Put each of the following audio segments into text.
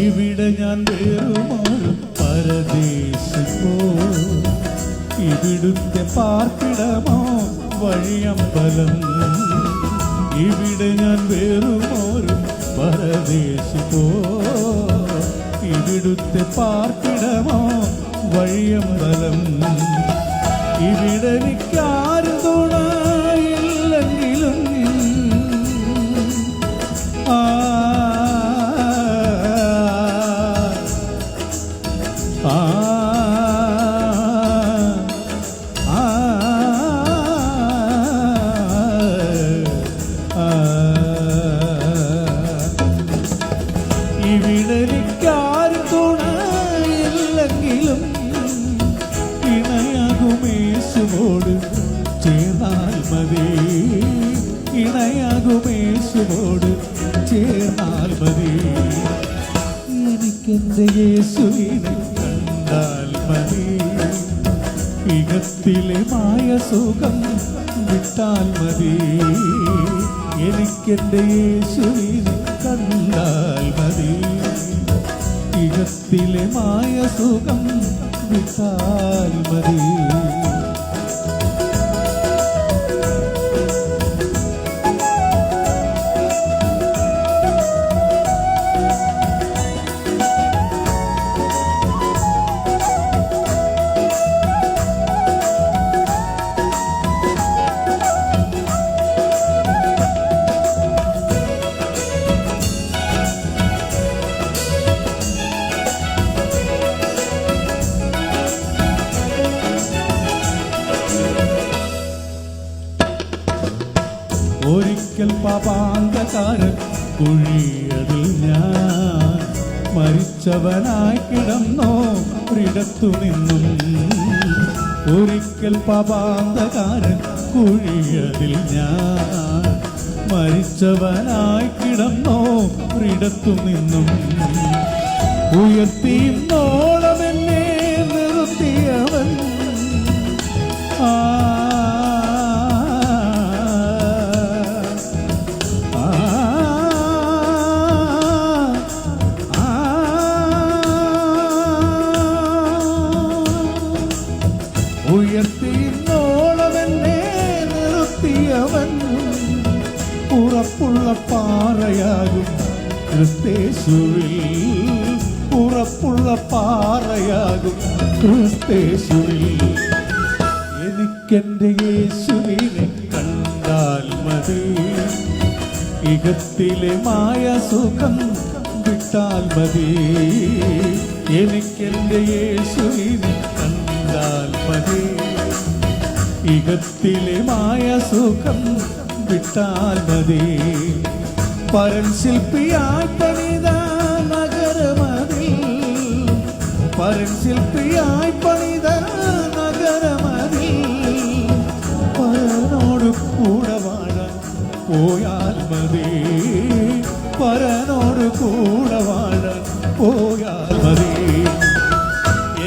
ഇവിടെ ഞാൻ വേറുമൊരു പരദേശിപ്പോ, ഇവിടുത്തെ പാർപ്പിടമോ വഴിയമ്പലം. ഇവിടെ ഞാൻ വേറുമൊരു പരദേശിപ്പോ, ഇവിടുത്തെ പാർപ്പിടമോ വഴിയമ്പലം. ഇവിടെ എനിക്കാരും തുണയില്ലെങ്കിലും ഇവിടെ എനിക്കാരും തുണയില്ലെങ്കിലും ഇണയാകുമേശുവോട് ചേർന്നാൽ മതി, ഇണയാകുമേശുവോട് ചേർന്നാൽ മതി. എനിക്കെന്റെ യേശുവിനെ കണ്ടാൽ മതി, ഇകത്തിലെ മായ സുഖം വിട്ടാൽ മതി. എനിക്കെന്റെ യേശുവിനെ കണ്ടാൽ മതി, ഇകത്തിലെ മായ സുഖം വിട്ടാൽ മതി. ഒരിക്കൽ പാപാന്തകാരൻ കുഴിയതിൽ ഞാൻ മരിച്ചവനായി കിടന്നോ ഒരിടത്തു നിന്നും. ഒരിക്കൽ പാപാന്തകാരൻ കുഴിയതിൽ ഞാൻ മരിച്ചവനായി കിടന്നോ ഒരിടത്തു നിന്നും. ഉയർത്തിയോളം എന്നെ നിർത്തിയവൻ ഉയർത്തിയോളമെന്നെ നിർത്തിയവൻ ഉറപ്പുള്ള പാറയാകും ക്രിസ്തേശുവിൽ, ഉറപ്പുള്ള പാറയാകും ക്രിസ്തേശുവിൽ. എനിക്കെന്റെ യേശുവിനെ കണ്ടാൽ മതി, ഇകത്തിലെ മായ സുഖം വിട്ടാൽ മതി. എനിക്കെന്റെ യേശുവിനെ കണ്ടാൽ മതി, ഇകത്തിലെ മായ സുഖം വിട്ടാൽ മതി. പരൻ ശില്പിയായി പണിത നഗരമതിൽ, പരൻ ശില്പിയായി പണിത നഗരമതിൽ പരനോട് കൂടെ വാഴാൻ പോയാൽ മതി, പരനോട് കൂടെ വാഴാൻ പോയാൽ മതി.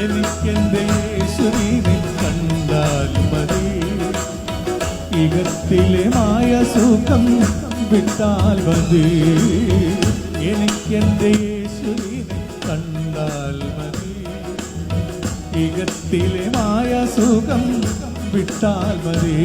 എനിക്കെന്റെ യേശുവിനെ കണ്ടാൽ മതി, ഇകത്തിലെ മായ സുഖം വിട്ടാൽ മതി. എനിക്കെന്റെ യേശുവിനെ കണ്ടാൽ മതി, ഇകത്തിലെ മായ സുഖം വിട്ടാൽ മതി.